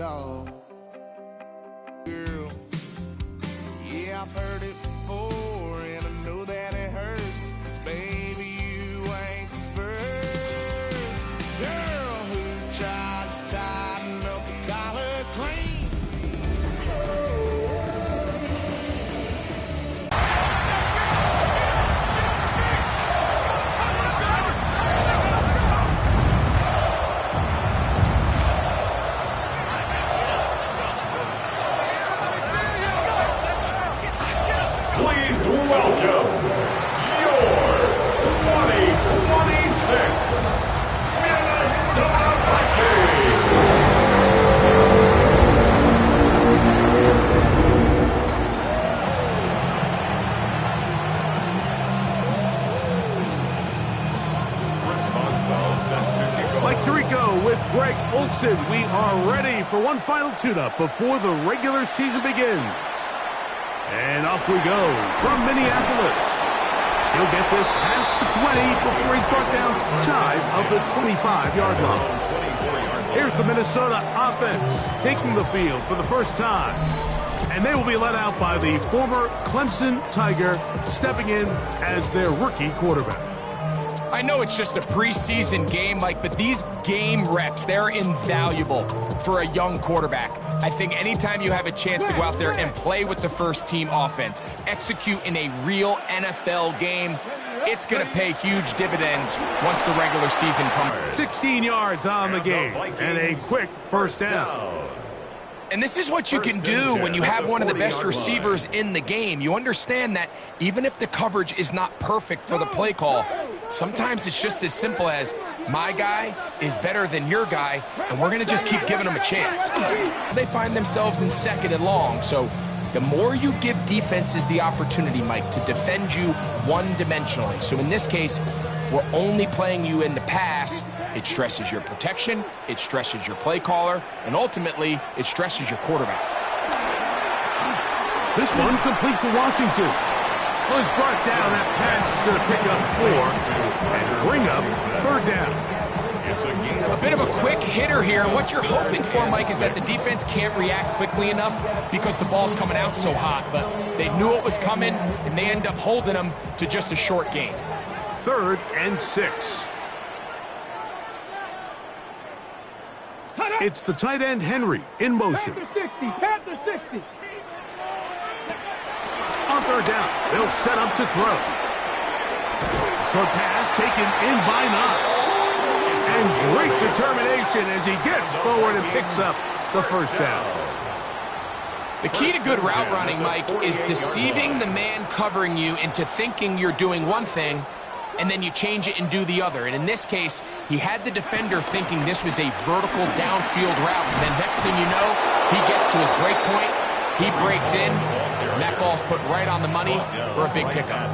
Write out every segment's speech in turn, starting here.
dog. Girl, yeah, I've heard it before, and I know that it hurts. Baby, you ain't the first girl who tried to tighten up the collar clean. Please welcome your 2026 Minnesota Vikings. Response ball set to kick off. Mike Tirico with Greg Olson. We are ready for one final tune-up before the regular season begins. And off we go from Minneapolis. He'll get this past the 20 before he's brought down shy of the 25-yard line. Here's the Minnesota offense taking the field for the first time. And they will be led out by the former Clemson Tiger stepping in as their rookie quarterback. I know it's just a preseason game, Mike, but these game reps, they're invaluable for a young quarterback. I think anytime you have a chance to go out there and play with the first team offense, execute in a real NFL game, it's going to pay huge dividends once the regular season comes. 16 yards on the game and a quick first down. And this is what you can do when you have one of the best receivers in the game. You understand that even if the coverage is not perfect for the play call, sometimes it's just as simple as my guy is better than your guy, and we're going to just keep giving them a chance. They find themselves in second and long, so the more you give defenses the opportunity, Mike, to defend you one-dimensionally. So in this case, we're only playing you in the pass. It stresses your protection, it stresses your play caller, and ultimately, it stresses your quarterback. This one complete to Washington. Well, he's brought down. That pass is going to pick up 4 and bring up third down. A bit of a quick hitter here. What you're hoping for, Mike, is that the defense can't react quickly enough because the ball's coming out so hot. But they knew it was coming, and they end up holding them to just a short gain. 3rd and 6. It's the tight end, Henry, in motion. Panther 60. On third down, they'll set up to throw. Short pass taken in by Knox. And great determination as he gets forward and picks up the first down. The key to good route running, Mike, is deceiving the man covering you into thinking you're doing one thing, and then you change it and do the other. And in this case, he had the defender thinking this was a vertical downfield route. And then next thing you know, he gets to his break point, he breaks in, and that ball's put right on the money for a big pickup.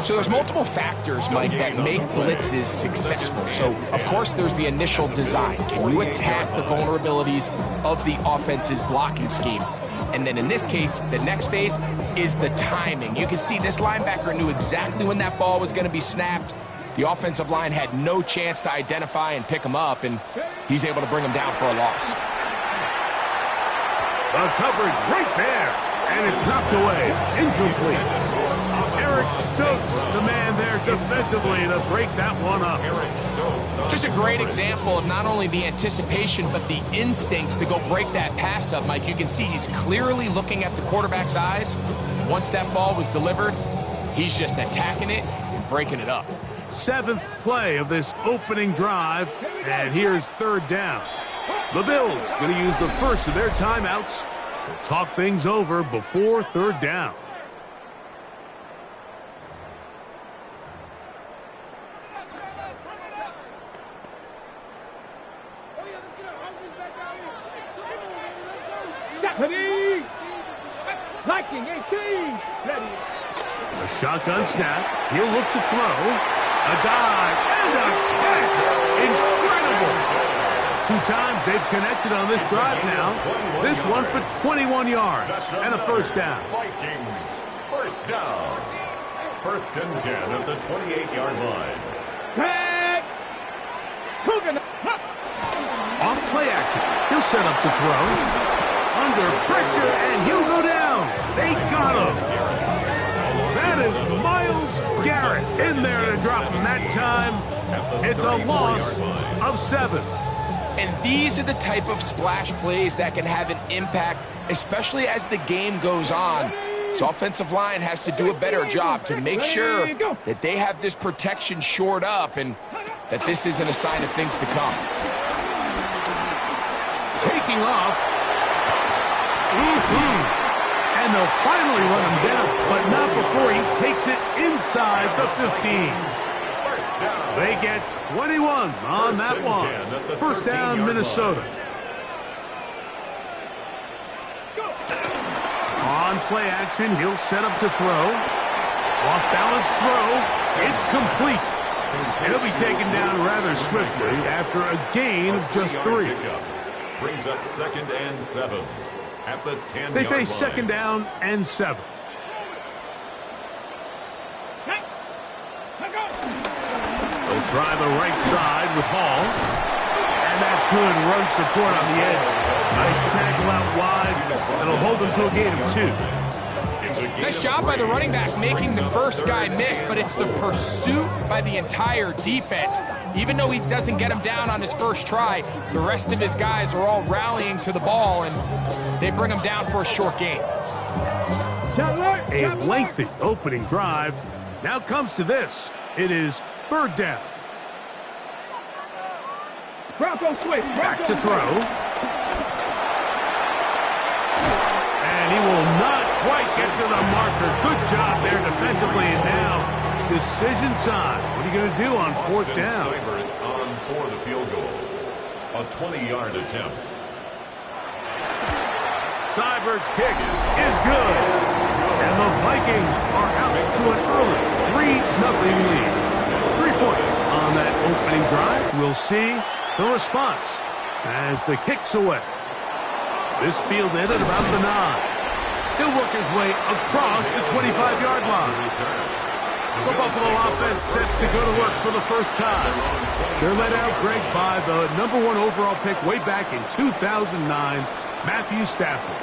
So there's multiple factors, Mike, that make blitzes successful. So, of course, there's the initial design. Can you attack the vulnerabilities of the offense's blocking scheme? And then in this case, the next phase is the timing. You can see this linebacker knew exactly when that ball was going to be snapped. The offensive line had no chance to identify and pick him up, and he's able to bring him down for a loss. The coverage right there, and it's knocked away, incomplete. Eric Stokes, the man there defensively to break that one up. Just a great example of not only the anticipation, but the instincts to go break that pass up, Mike. You can see he's clearly looking at the quarterback's eyes. Once that ball was delivered, he's just attacking it and breaking it up. 7th play of this opening drive, and here's third down. The Bills going to use the first of their timeouts to talk things over before third down. Viking 18. Ready. A shotgun snap. He'll look to throw. A dive and a catch. Incredible. 2 times they've connected on this drive now. This one for 21 yards and a first down. Vikings, first down. 1st and 10 at the 28-yard line. Tag. Coogan. Off play action. He'll set up to throw. Under pressure, and he'll go down. They got him. That is Myles Garrett in there to drop him that time. It's a loss of 7. And these are the type of splash plays that can have an impact, especially as the game goes on. So offensive line has to do a better job to make sure that they have this protection shored up and that this isn't a sign of things to come. Taking off. And they'll finally run him down, but not before he takes it inside the 15. They get 21 on that one. First down, Minnesota. On play action, he'll set up to throw. Off balance throw. It's complete. He'll be taken down rather swiftly after a gain of just 3. Brings up 2nd and 7 at the 10-yard line. They face 2nd down and 7. They'll try the right side with Hall. And that's good run support on the edge. Nice tackle out wide. It'll hold them to a gain of 2. Nice job by the running back making the first guy miss, but it's the pursuit by the entire defense. Even though he doesn't get him down on his first try, the rest of his guys are all rallying to the ball, and they bring him down for a short gain. A lengthy opening drive. Now comes to this. It is 3rd down. Back to throw. And he will not quite get to the marker. Good job there defensively. And now, decision time. What are you going to do on 4th down? On for the field goal. A 20-yard attempt. Seibert's kick is good. And the Vikings are out to an early 3-0 lead. 3 points on that opening drive. We'll see the response as the kick's away. This fielded at about the 9. He'll work his way across the 25-yard line. The Buffalo offense set to go to work for the first time. They're led out, Greg, by the #1 overall pick way back in 2009, Matthew Stafford.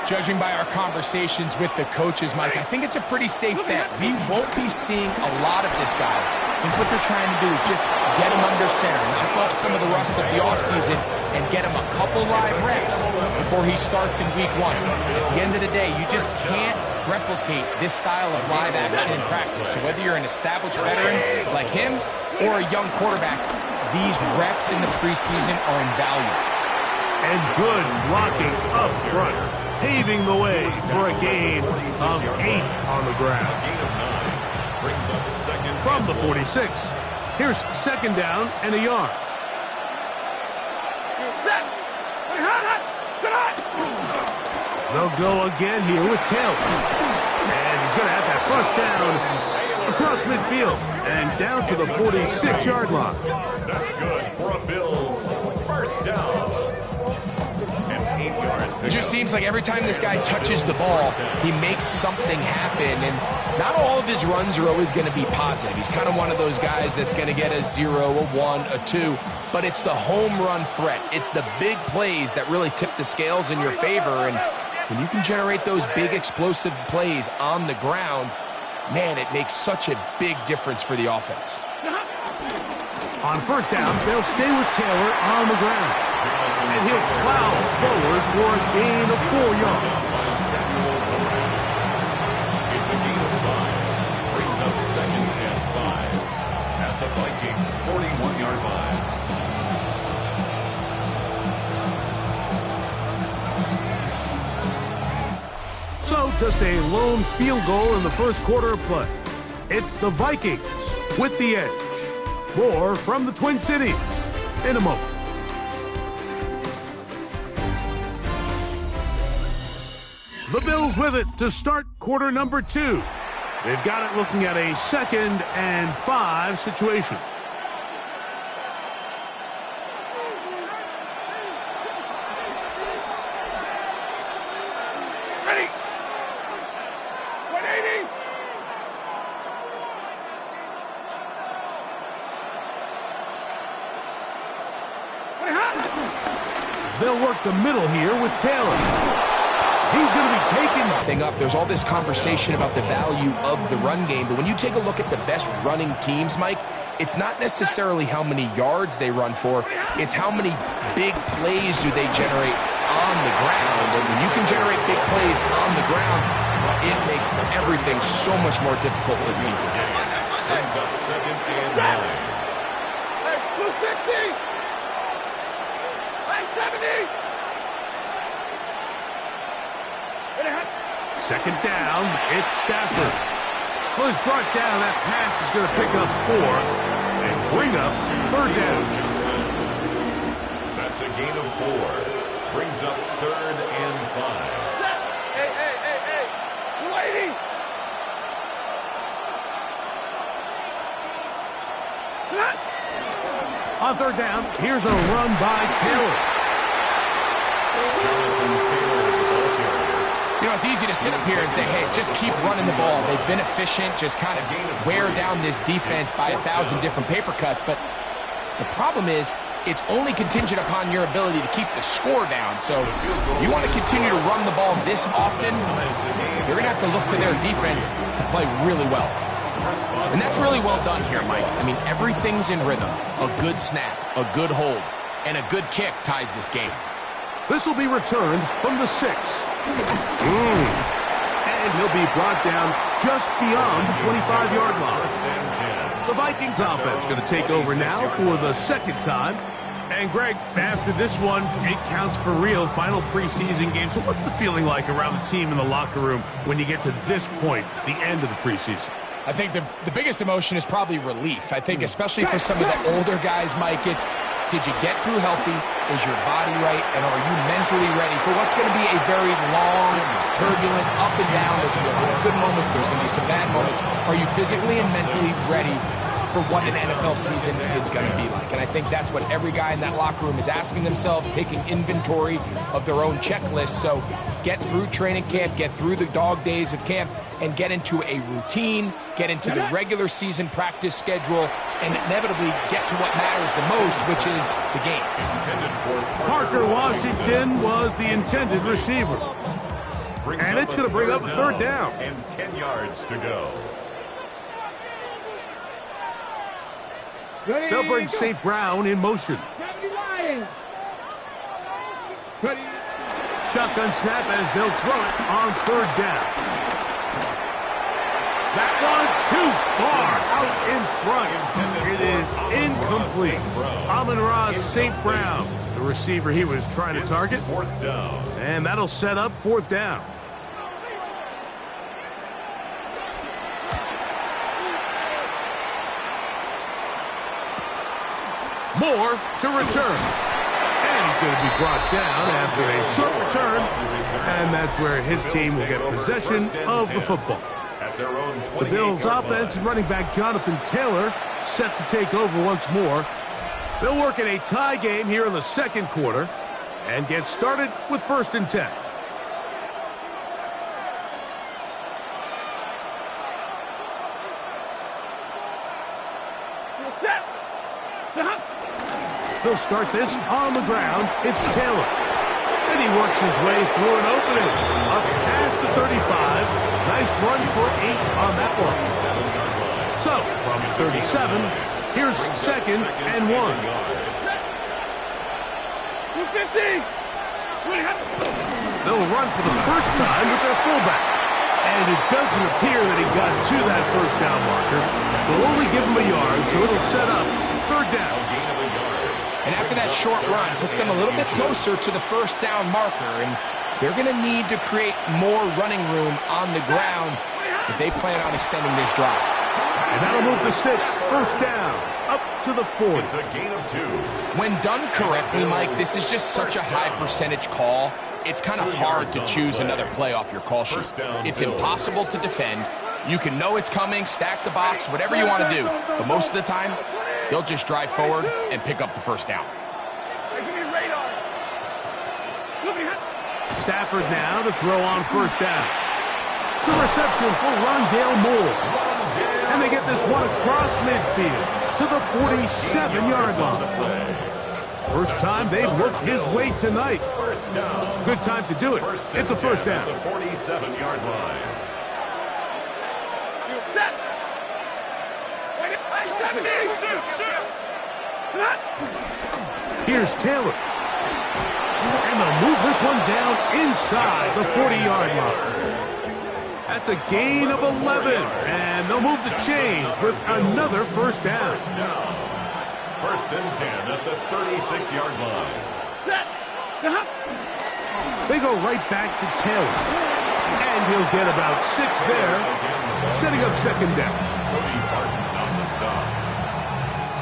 Judging by our conversations with the coaches, Mike, I think it's a pretty safe bet. We won't be seeing a lot of this guy. I think what they're trying to do is just get him under center, knock off some of the rust of the offseason, and get him a couple live reps before he starts in week 1. At the end of the day, you just can't replicate this style of live action in practice. So whether you're an established veteran like him or a young quarterback, these reps in the preseason are invaluable. And good blocking up front, paving the way for a gain of 8 on the ground. Brings up 2nd From the 46, here's 2nd down and a yard. They'll go again here with Taylor. And he's going to have that first down across midfield and down to the 46-yard line. That's good for a Bills first down. And 8 yards. It just seems like every time this guy touches the ball, he makes something happen. And not all of his runs are always going to be positive. He's kind of one of those guys that's going to get a 0, a 1, a 2. But it's the home run threat. It's the big plays that really tip the scales in your favor. And when you can generate those big explosive plays on the ground, man, it makes such a big difference for the offense. On first down, they'll stay with Taylor on the ground. And he'll plow forward for a gain of 4 yards. It's a gain of 5. Brings up 2nd and 5 at the Vikings 41-yard line. So just a lone field goal in the first quarter of play. It's the Vikings with the edge. More from the Twin Cities in a moment. The Bills with it to start quarter number 2. They've got it looking at a 2nd and 5 situation. Ready. 180. They'll work the middle here with Taylor. He's going to be taking thing up. There's all this conversation about the value of the run game, but when you take a look at the best running teams, Mike, it's not necessarily how many yards they run for, it's how many big plays do they generate on the ground. And when you can generate big plays on the ground, it makes everything so much more difficult for the defense. Brings up 2nd and 9. Hey, 260! Hey, 70! second down. It's Stafford. Well, he's brought down. That pass is going to pick up 4 and bring up 3rd down. That's a gain of 4. Brings up 3rd and 5. Hey! Lady! On 3rd down, here's a run by Taylor. You know, it's easy to sit up here and say, hey, just keep running the ball. They've been efficient, just kind of wear down this defense by 1,000 different paper cuts. But the problem is, it's only contingent upon your ability to keep the score down. So if you want to continue to run the ball this often, you're going to have to look to their defense to play really well. And that's really well done here, Mike. I mean, everything's in rhythm. A good snap, a good hold, and a good kick ties this game. This will be returned from the 6. And he'll be brought down just beyond the 25-yard line. The Vikings offense going to take over now for the 2nd time. And Greg, after this one, it counts for real. Final preseason game. So what's the feeling like around the team in the locker room when you get to this point, the end of the preseason? I think the biggest emotion is probably relief. I think especially for some of the older guys, Mike, it's did you get through healthy? Is your body right? And are you mentally ready for what's going to be a very long, turbulent, up and down? There's going to be a lot of good moments. There's going to be some bad moments. Are you physically and mentally ready for what an NFL season is going to be like? And I think that's what every guy in that locker room is asking themselves, taking inventory of their own checklist. So get through training camp, get through the dog days of camp, and get into a routine, get into the regular season practice schedule, and inevitably get to what matters the most, which is the games. Parker Washington was the intended receiver. And it's going to bring up a 3rd down. And 10 yards to go. They'll bring St. Brown in motion. Shotgun snap as they'll throw it on 3rd down. That one too far out in front. It is incomplete. Amon-Ra St. Brown, the receiver he was trying to target. 4th down. And that'll set up 4th down. Moore to return. And he's going to be brought down after a short return. And that's where his team will get possession of the football. The Bills' offense and running back Jonathan Taylor set to take over once more. They'll work in a tie game here in the 2nd quarter and get started with 1st and 10. They'll start this on the ground. It's Taylor. And he works his way through an opening. Up past the 35. Nice run for 8 on that one. So, from 37, here's 2nd and 1. 250! They'll run for the first time with their fullback. And it doesn't appear that he got to that 1st down marker. They'll only give him a yard, so it'll set up 3rd down. And after that short run, puts them a little bit closer to the 1st down marker. And they're going to need to create more running room on the ground if they plan on extending this drive. And that'll move the sticks. 1st down, up to the 40. It's a gain of 2. When done correctly, Mike, this is just such a high percentage call. It's kind of hard to choose another play off your call sheet. It's impossible to defend. You can know it's coming, stack the box, whatever you want to do. But most of the time, they'll just drive forward and pick up the 1st down. Stafford now to throw on 1st down. The reception for Rondale Moore. And they get this one across midfield to the 47-yard line. First time they've looked his way tonight. First down. Good time to do it. It's a first down. At the 47-yard line. Set. Here's Taylor. And they'll move this one down inside the 40-yard line. That's a gain of 11. And they'll move the chains with another first down. First and 10 at the 36-yard line. Set. They go right back to Taylor. And he'll get about 6 there, setting up second down. Cody Barton on the stop.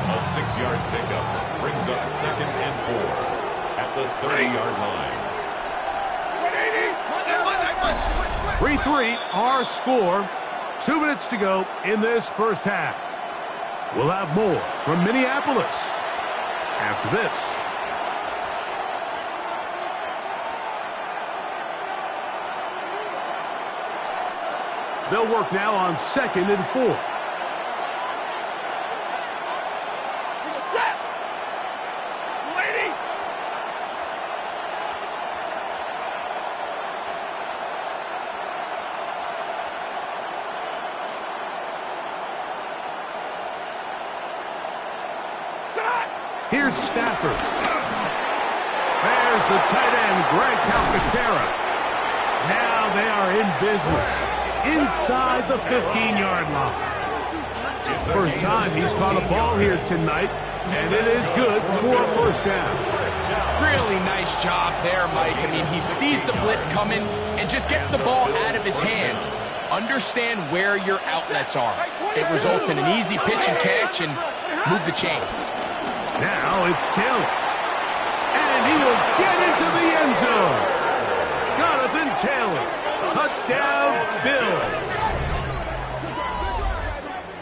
A 6-yard pickup brings up second and 4 at the 30-yard line. 3-3, our score. 2 minutes to go in this first half. We'll have more from Minneapolis after this. They'll work now on 2nd and 4. Here's Stafford. There's the tight end, Greg Calcaterra. Now they are in business inside the 15-yard line. First time he's caught a ball here tonight, and it is good for a first down. Really nice job there, Mike. I mean, he sees the blitz coming and just gets the ball out of his hands. Understand where your outlets are. It results in an easy pitch and catch and move the chains. Now it's Taylor. And he will get into the end zone. Jonathan Taylor. Touchdown, Bills.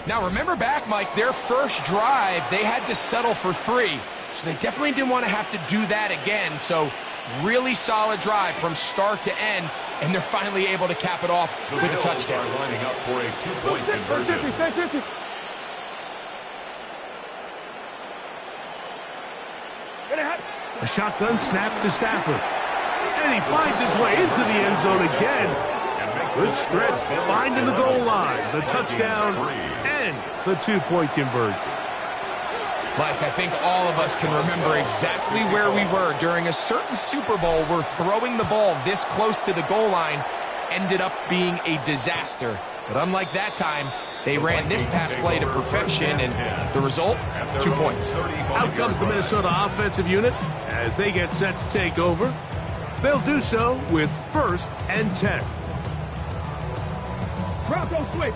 Now remember back, Mike, their first drive, they had to settle for 3. So they definitely didn't want to have to do that again. So really solid drive from start to end. And they're finally able to cap it off with a touchdown. Are lining up for a 2-point conversion. Stay 50. A shotgun snap to Stafford. And he finds his way into the end zone again. Good stretch, finding the goal line, the touchdown, and the 2-point conversion. Mike, I think all of us can remember exactly where we were during a certain Super Bowl where throwing the ball this close to the goal line ended up being a disaster. But unlike that time, they ran this pass play to perfection, and the result, 2 points. Out comes the Minnesota offensive unit as they get set to take over. They'll do so with 1st and 10. Bronco switch.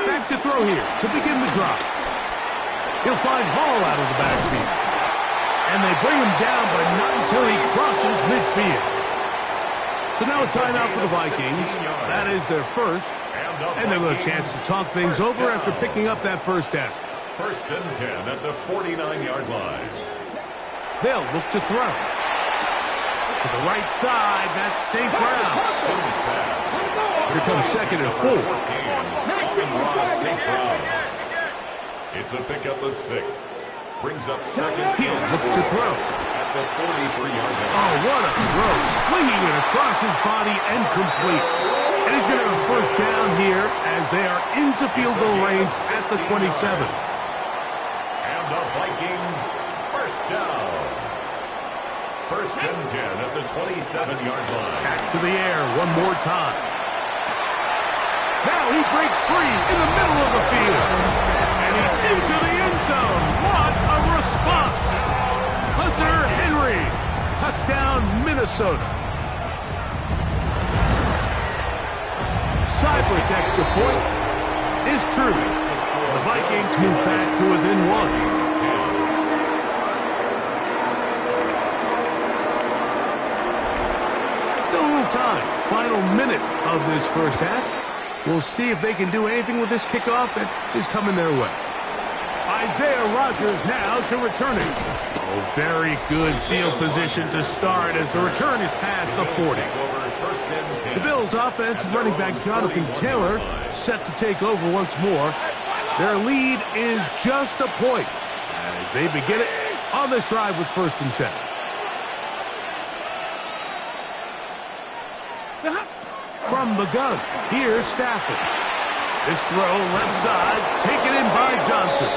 Back to throw here to begin the drive. He'll find Hall out of the backfield. And they bring him down, but not until he crosses midfield. So now a timeout for the Vikings. That is their first. And they'll have a chance to talk things over after picking up that first down. 1st and 10 at the 49-yard line. They'll look to throw. To the right side, that's St. Brown. Here comes 2nd and 4. St. Brown. It's a pickup of 6. Brings up 2nd. He'll look to throw. At the 43-yard line. Oh, what a throw. Swinging it across his body and complete. And he's going to have a first down here as they are into field goal range at the 27. And the Vikings first down. 1st and 10 at the 27-yard line. Back to the air one more time. Now he breaks free in the middle of the field. And he's into the end zone. What a response. Hunter Henry. Touchdown, Minnesota. Seibert's extra point is true. The Vikings move back to within 1. Still a little time. Final minute of this first half. We'll see if they can do anything with this kickoff that is coming their way. Isaiah Rodgers now to return it. Oh, very good field position to start as the return is past the 40. First and 10. The Bills offense, running back Jonathan Taylor, set to take over once more. Their lead is just a point as they begin it on this drive with first and 10. From the gun, here's Stafford. This throw left side, taken in by Johnson.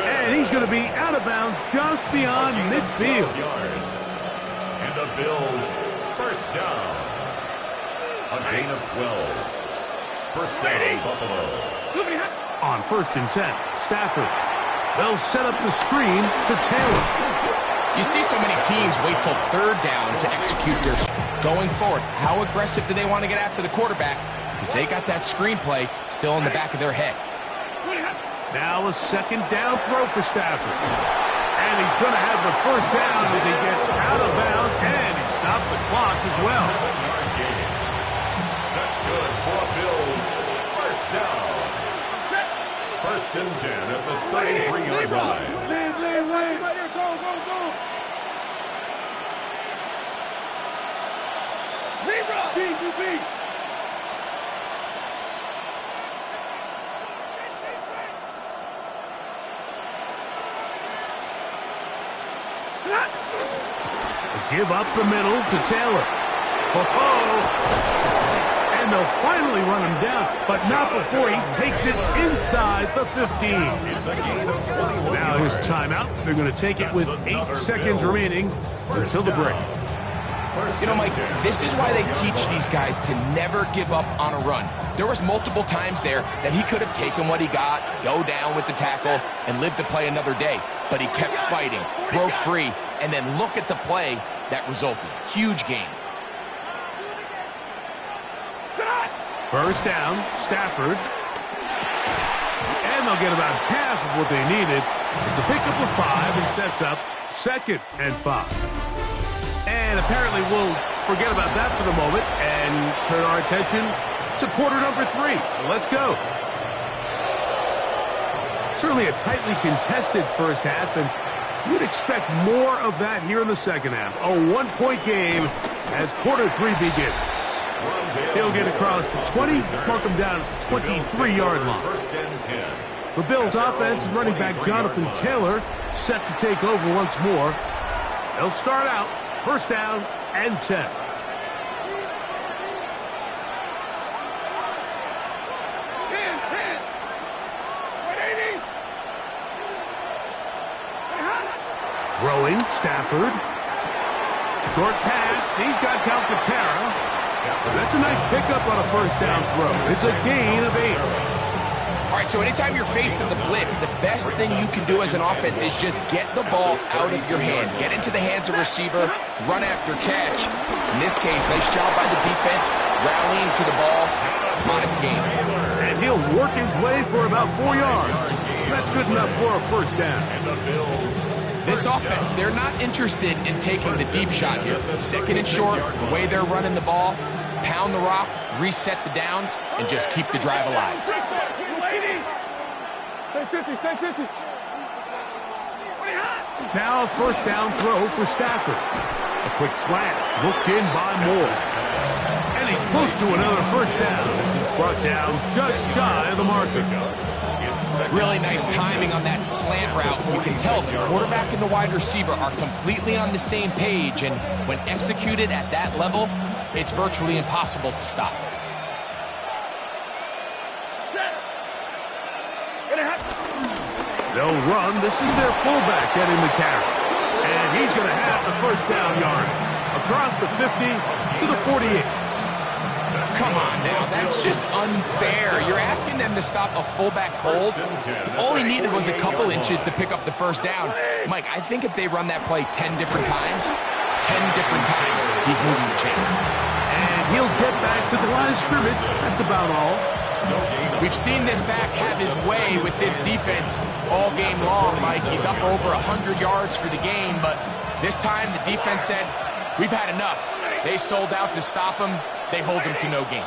And he's going to be out of bounds just beyond midfield. And the Bills, first down. A gain of 12. First down, Buffalo. On first and 10, Stafford. They'll set up the screen to Taylor. You see so many teams wait till third down to execute their going forward. How aggressive do they want to get after the quarterback? Because they got that screenplay still in the back of their head. Now a second down throw for Stafford. And he's going to have the first down as he gets out of bounds, and he stopped the clock as well. That's good for Bills. First down. First and 10 at the 33-yard line. Leave. Go. Libra. B. Give up the middle to Taylor. And they'll finally run him down, but not before he takes it inside the 15. Now his timeout. They're going to take it with 8 seconds remaining until the break. You know, Mike, this is why they teach these guys to never give up on a run. There was multiple times there that he could have taken what he got, go down with the tackle, and lived to play another day. But he kept fighting, broke free, and then look at the play that resulted. Huge game. First down, Stafford. And they'll get about half of what they needed. It's a pickup of 5 and sets up second and 5. And apparently we'll forget about that for the moment and turn our attention to quarter number 3. Let's go. Certainly a tightly contested first half, and you'd expect more of that here in the second half. A one-point game as quarter 3 begins. He'll get across the 20, mark him down at the 23-yard line. First and 10. The Bills offense and running back Jonathan Taylor set to take over once more. They'll start out first down and 10. Throwing, Stafford. Short pass. He's got Calcaterra. That's a nice pickup on a first down throw. It's a gain of 8. All right, so anytime you're facing the blitz, the best thing you can do as an offense is just get the ball out of your hand. Get into the hands of receiver, run after catch. In this case, nice job by the defense, rallying to the ball. Modest gain. And he'll work his way for about 4 yards. That's good enough for a first down. This offense, they're not interested in taking the deep shot here. Second and short, the way they're running the ball, pound the rock, reset the downs, and just keep the drive alive. Stay 50. Now a first down throw for Stafford. A quick slant, looked in by Moore. And he's close to another first down as he's brought down just shy of the marker. Really nice timing on that slant route. You can tell the quarterback and the wide receiver are completely on the same page, and when executed at that level, it's virtually impossible to stop. They'll run. This is their fullback getting the carry. And he's going to have the first down yard. Across the 50 to the 48. Come on now, that's just unfair. You're asking them to stop a fullback cold. All he needed was a couple inches to pick up the first down. Mike, I think if they run that play 10 different times, he's moving the chains. And he'll get back to the line of scrimmage. That's about all. We've seen this back have his way with this defense all game long, Mike. He's up over 100 yards for the game, but this time the defense said, we've had enough. They sold out to stop him. They hold him to no gain.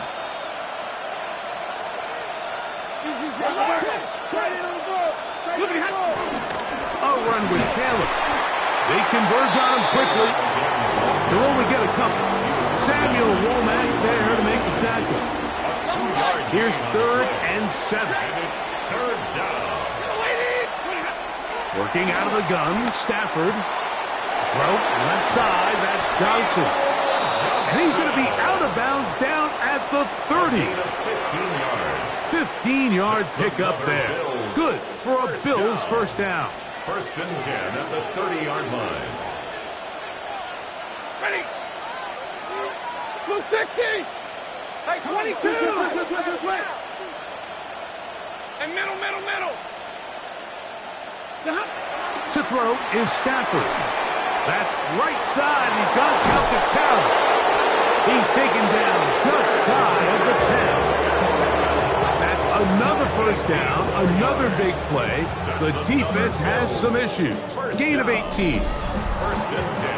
A run with Taylor. They converge on him quickly. They'll only get a couple. Samuel Womack there to make the tackle. Here's 3rd and 7. And it's 3rd down. Working out of the gun, Stafford. Throw, left side, that's Johnson. And he's going to be out of bounds down at the 30. 15-yard pickup there. Good for a Bills first down. 1st and 10 at the 30-yard line. Ready. Blue 60. Hey, 22. This way. And middle. To throw is Stafford. That's right side. He's got out to Taylor. He's taken down just shy of the 10. That's another first down, another big play. The defense has some issues. Gain of 18.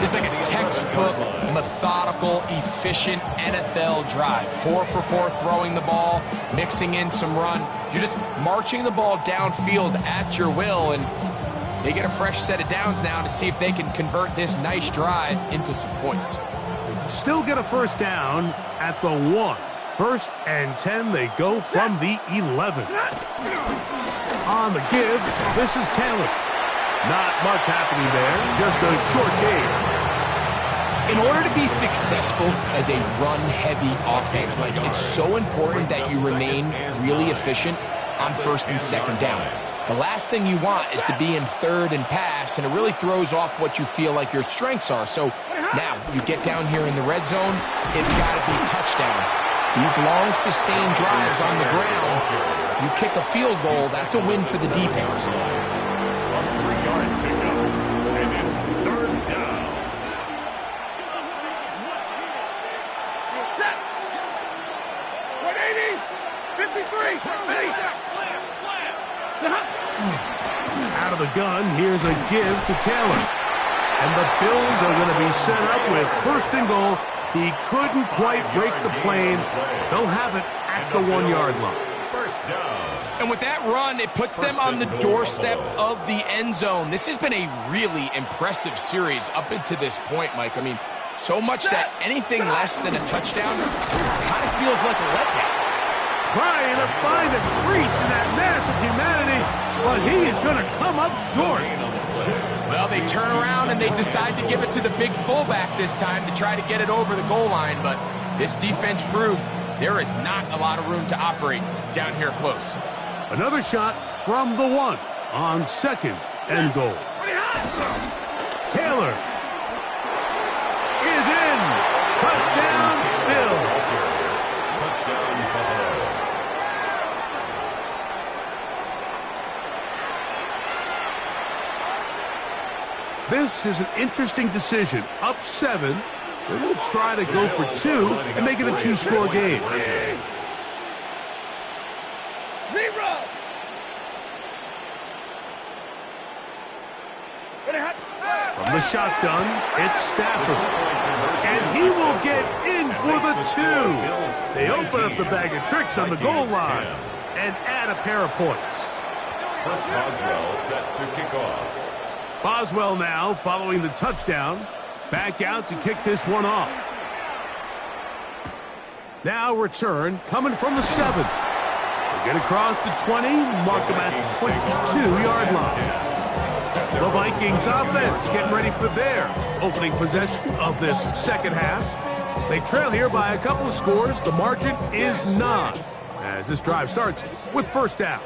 It's like a textbook, methodical, efficient NFL drive. 4 for 4 throwing the ball, mixing in some run. You're just marching the ball downfield at your will, and they get a fresh set of downs now to see if they can convert this nice drive into some points. Still get a first down at the 1. 1st and 10, they go from the 11. On the give, this is Taylor. Not much happening there, just a short game. In order to be successful as a run-heavy offense, Mike, it's so important that you remain really efficient on 1st and 2nd down. The last thing you want is to be in 3rd and pass, and it really throws off what you feel like your strengths are. So now you get down here in the red zone, it's got to be touchdowns. These long, sustained drives on the ground, you kick a field goal, that's a win for the defense. 3-yard pickup, and it's 3rd down. Set. 180. 53. Out of the gun, here's a give to Taylor. And the Bills are going to be set up with 1st and goal. He couldn't quite break the plane. They'll have it at the 1-yard line. 1st down. And with that run, it puts them on the doorstep of the end zone. This has been a really impressive series up until this point, Mike. I mean, so much that anything less than a touchdown kind of feels like a letdown. Trying to find a crease in that mass of humanity, but he is going to come up short. Well, they turn around and they decide to give it to the big fullback this time to try to get it over the goal line, but this defense proves there is not a lot of room to operate down here close. Another shot from the 1 on 2nd and goal. Taylor is in. Touchdown, Bill. Touchdown, Buffalo. This is an interesting decision. Up 7. They're going to try to go for 2 and make it a 2-score game. From the shotgun, it's Stafford. And he will get in for the 2. They open up the bag of tricks on the goal line and add a pair of points. Chris Boswell set to kick off. Boswell now following the touchdown. Back out to kick this one off. Now return coming from the 7. They get across the 20, mark them at the 22-yard line. The Vikings offense getting ready for their opening possession of this second half. They trail here by a couple of scores. The margin is 9 as this drive starts with 1st down.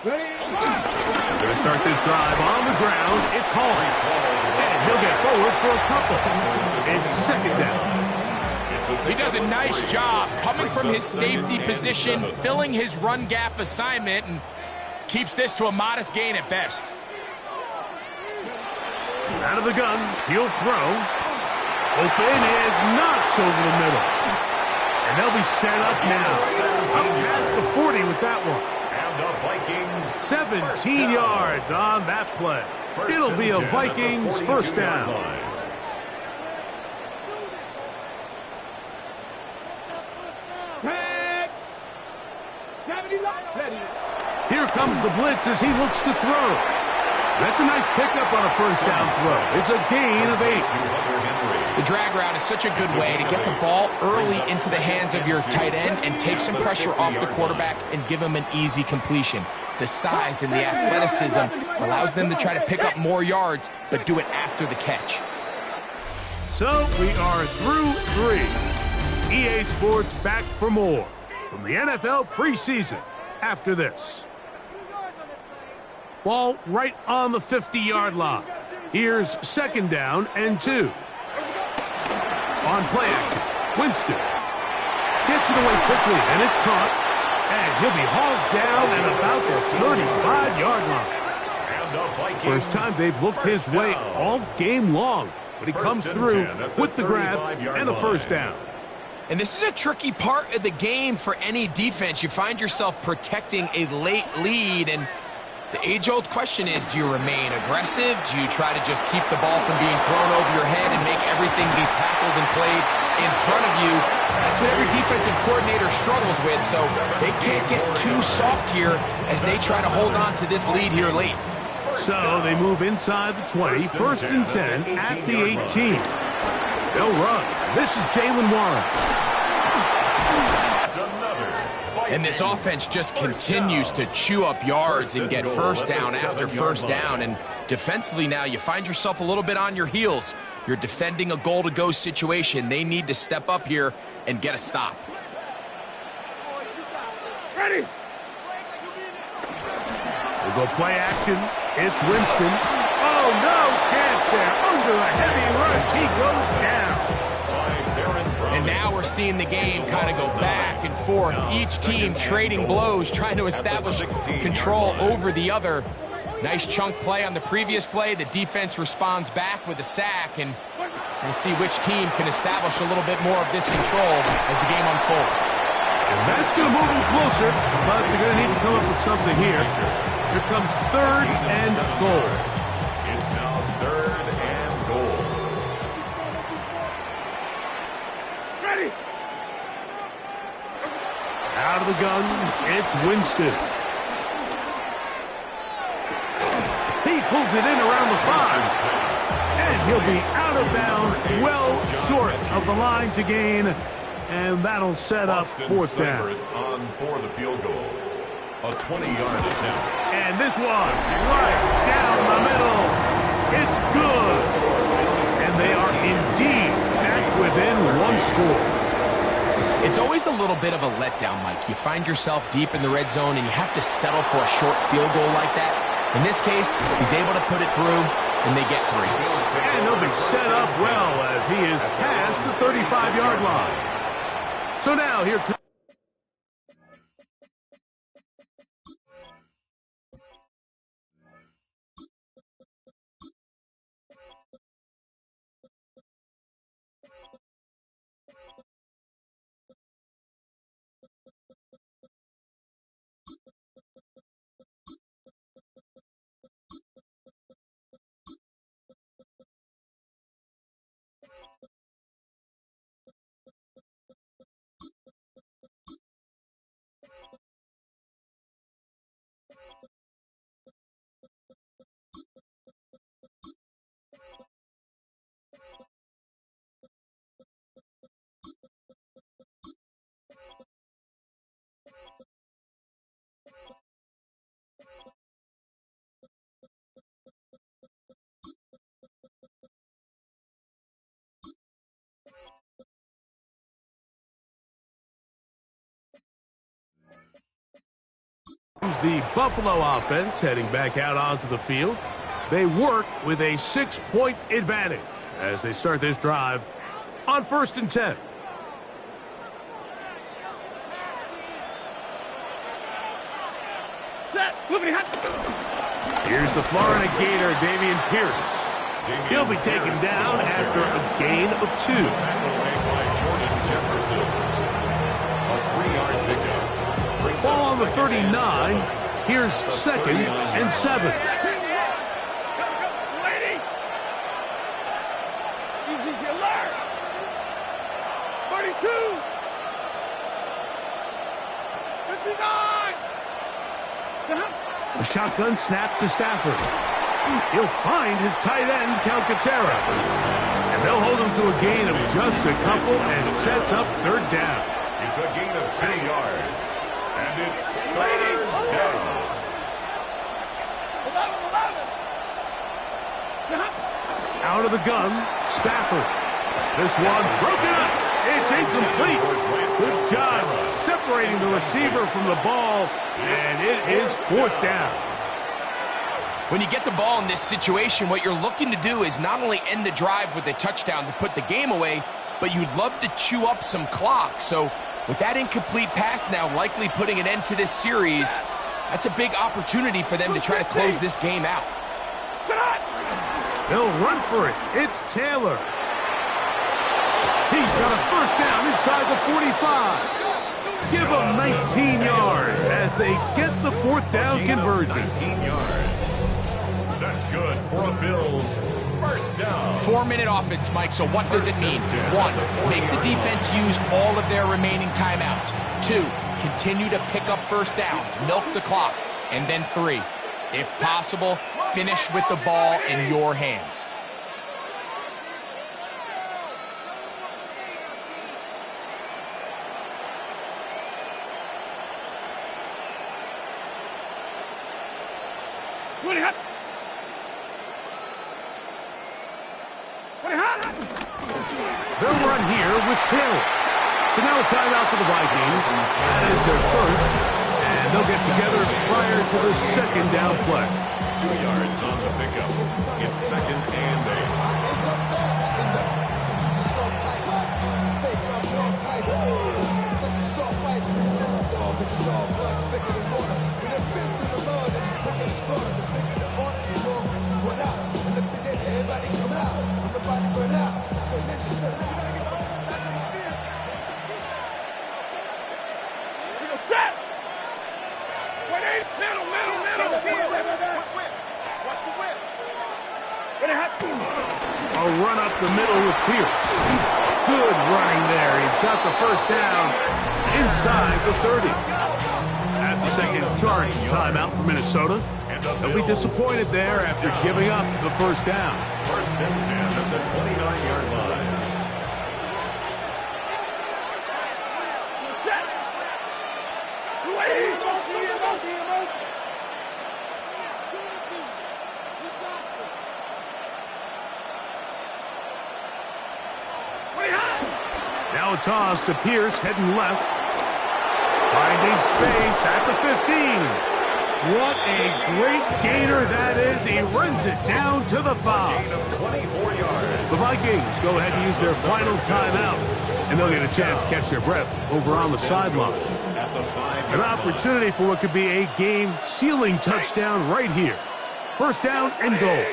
Going to start this drive on the ground. It's Hall. And he'll get forward for a couple. It's 2nd down. He does a nice job coming from his safety position, filling his run gap assignment, and keeps this to a modest gain at best. Out of the gun, he'll throw. Open is knocks over the middle. And they'll be set up now. Up past the 40 with that one. And the Vikings 17 yards on that play. It'll be a Vikings first down. Here comes the blitz as he looks to throw. That's a nice pickup on a first down throw. It's a gain of 8. The drag route is such a good way to get the ball early into the hands of your tight end and take some pressure off the quarterback and give him an easy completion. The size and the athleticism allows them to try to pick up more yards, but do it after the catch. So we are through 3. EA Sports back for more from the NFL preseason after this. Ball right on the 50-yard line. Here's 2nd down and 2. On play action, Winston gets it away quickly, and it's caught. And he'll be hauled down at about the 35-yard line. First time they've looked his way all game long, but he comes through with the grab and a first down. And this is a tricky part of the game for any defense. You find yourself protecting a late lead, and the age-old question is, do you remain aggressive? Do you try to just keep the ball from being thrown over your head and make everything be tackled and played in front of you? That's what every defensive coordinator struggles with, so they can't get too soft here as they try to hold on to this lead here late. So they move inside the 20, 1st and 10 at the 18. They'll run. This is Jalen Warren. And this offense just continues to chew up yards and get first down after first down. And defensively now, you find yourself a little bit on your heels. You're defending a goal-to-go situation. They need to step up here and get a stop. Ready? We'll go play action. It's Winston. Oh, no chance there. Under a heavy rush, he goes down. And now we're seeing the game kind of go back and forth. Each team trading blows, trying to establish control over the other. Nice chunk play on the previous play. The defense responds back with a sack, and we'll see which team can establish a little bit more of this control as the game unfolds. And that's going to move them closer, but they're going to need to come up with something here. Here comes 3rd and goal. It's now 3rd and goal. Ready? Out of the gun, it's Winston. He pulls it in around the 5. And he'll be out of bounds, well short of the line to gain. And that'll set up 4th down. On for the field goal. A 20-yard attempt. And this one, right down the middle. It's good. And they are indeed back within 1 score. It's always a little bit of a letdown, Mike. You find yourself deep in the red zone, and you have to settle for a short field goal like that. In this case, he's able to put it through, and they get 3. And he'll be set up well as he is past the 35-yard line. So now here comes... the Buffalo offense heading back out onto the field. They work with a 6-point advantage as they start this drive on 1st and 10. Set. Moving hot. Here's the Florida Gator, Dameon Pierce. He'll be taken down after a gain of 2. Ball on the 39. Here's 2nd and 7. Lady. Easy alert. 32. 59. A shotgun snap to Stafford. He'll find his tight end, Calcaterra. And they'll hold him to a gain of just a couple and sets up third down. It's a gain of 2 yards. And it's third down. Out of the gun, Stafford. This one broken up. It's incomplete. Good job separating the receiver from the ball, and it is fourth down. When you get the ball in this situation, what you're looking to do is not only end the drive with a touchdown to put the game away, but you'd love to chew up some clock. So with that incomplete pass now likely putting an end to this series, that's a big opportunity for them to try to close this game out. They'll run for it. It's Taylor. He's got a first down inside the 45. Give them 19 yards as they get the fourth down conversion. 19 yards. That's good for a Bills first down. 4-minute offense, Mike, so what does it mean? 1, make the defense use all of their remaining timeouts. 2, continue to pick up first downs, milk the clock. And then 3, if possible, finish with the ball in your hands. They'll run here with Taylor. So now a timeout for the Vikings. That is their first. And they'll get together prior to the second down play. 2 yards on the pickup. It's second and 8. A run up the middle with Pierce. Good running there. He's got the first down inside the 30. That's a second charge timeout for Minnesota. They'll be disappointed there after giving up the first down. First and 10 at the 29-yard line. Now a toss to Pierce, heading left. Finding space at the 15. What a great gainer that is. He runs it down to the 5. Gain of 24 yards. The Vikings go ahead and use their final timeout, and they'll get a chance to catch their breath over on the sideline. At the 5-yard An opportunity for what could be a game-sealing touchdown right here. First down and goal.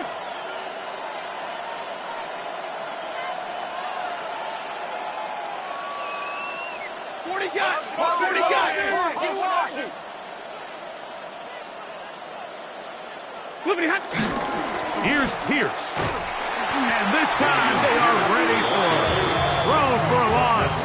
Here's Pierce. And this time they are ready for it. Thrown for a loss.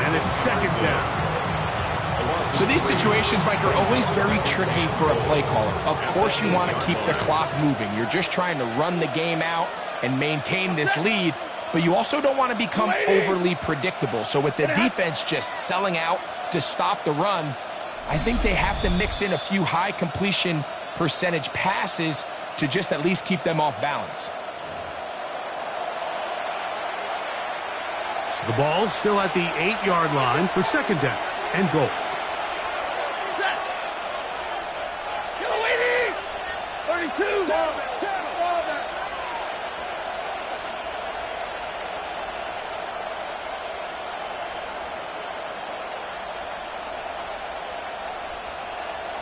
And it's second down. So these situations, Mike, are always very tricky for a play caller. Of course you want to keep the clock moving. You're just trying to run the game out and maintain this lead. But you also don't want to become overly predictable. So with the defense just selling out to stop the run, I think they have to mix in a few high completion percentage passes to just at least keep them off balance. So the ball's still at the 8-yard line for second down and goal. 32.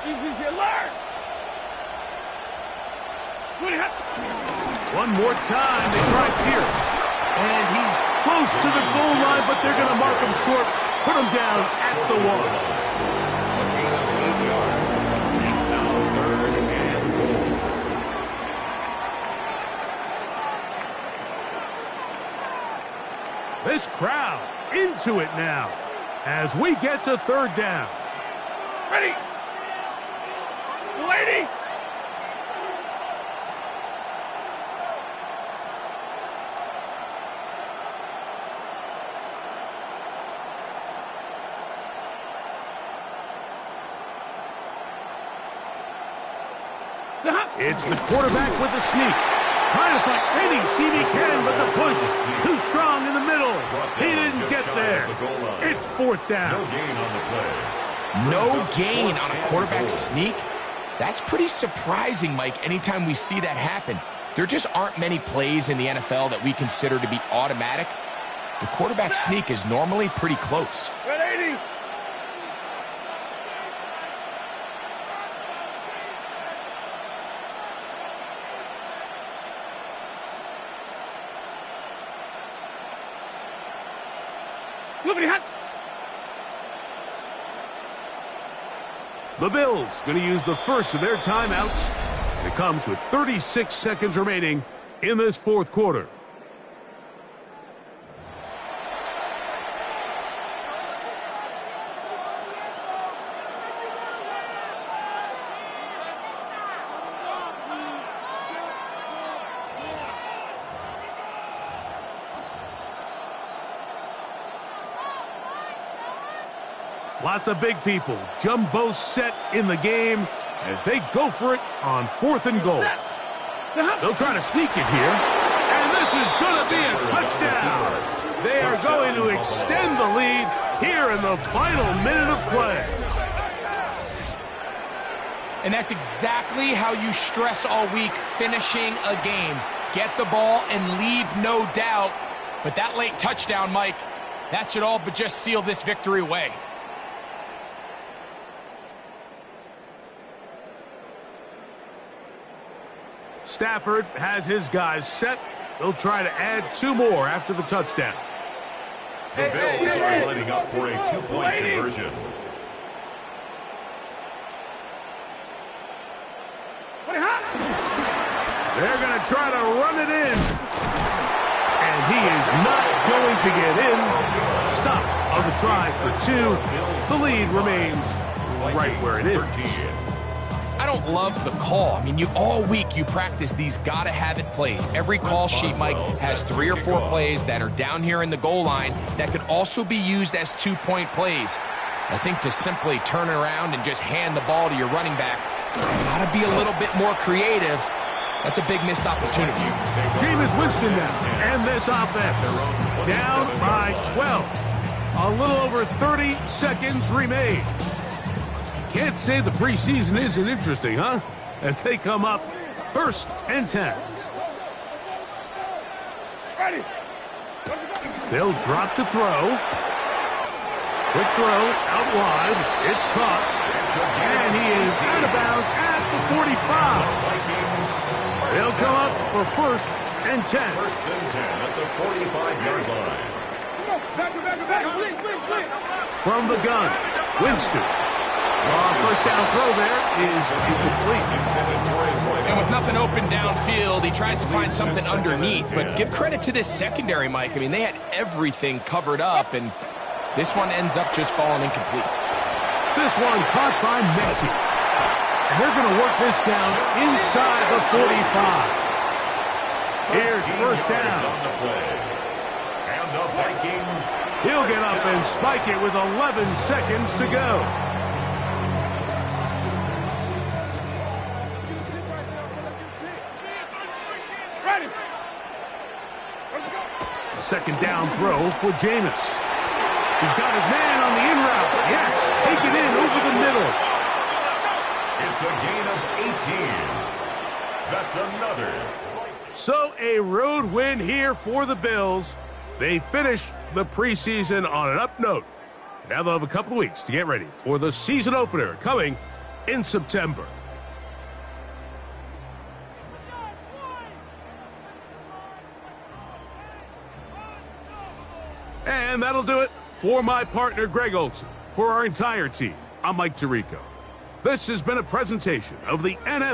Easy to learn. One more time, they try Pierce. And he's close to the goal line, but they're going to mark him short, put him down at the 1. A gain of 8 yards. It's now third and goal. This crowd into it now as we get to third down. Ready. Lady. It's the quarterback with the sneak. Trying to find any seam he can, but the push too strong in the middle. He didn't get there. It's fourth down. No gain on the play. No gain on a quarterback sneak? That's pretty surprising, Mike, anytime we see that happen. There just aren't many plays in the NFL that we consider to be automatic. The quarterback sneak is normally pretty close. The Bills going to use the first of their timeouts. It comes with 36 seconds remaining in this fourth quarter. Lots of big people. Jumbo set in the game as they go for it on 4th and goal. They'll try to sneak it here. And this is going to be a touchdown. They are going to extend the lead here in the final minute of play. And that's exactly how you stress all week, finishing a game. Get the ball and leave no doubt. But that late touchdown, Mike, that should all but just seal this victory away. Stafford has his guys set. They'll try to add 2 more after the touchdown. The Bills are lining up for a 2-point conversion. They're going to try to run it in. And he is not going to get in. Stop on the try for 2. The lead remains right where it is. I don't love the call. I mean, all week you practice these gotta-have-it plays. Every call sheet, Mike, has 3 or 4 plays that are down here in the goal line that could also be used as 2-point plays. I think to simply turn it around and just hand the ball to your running back, gotta be a little bit more creative. That's a big missed opportunity. Jameis Winston now, and this offense down by 12. A little over 30 seconds remain. Can't say the preseason isn't interesting, huh? As they come up 1st and 10. They'll drop to throw. Quick throw out wide. It's caught. And he is out of bounds at the 45. They'll come up for 1st and 10. 1st and 10 at the 45-yard line. From the gun, Winston. First down throw there is incomplete. And with nothing open downfield, he tries to find something underneath. But give credit to this secondary, Mike. I mean, they had everything covered up, and this one ends up just falling incomplete. This one caught by Metcalf. And they're going to work this down inside the 45. Here's first down. And the Vikings. He'll get up and spike it with 11 seconds to go. Second down throw for Jameis. He's got his man on the in route. Yes, take it in over the middle. It's a gain of 18. That's another. So a road win here for the Bills. They finish the preseason on an up note. Now they'll have a couple of weeks to get ready for the season opener coming in September. And that'll do it for my partner, Greg Olson. For our entire team, I'm Mike Tirico. This has been a presentation of the NFL.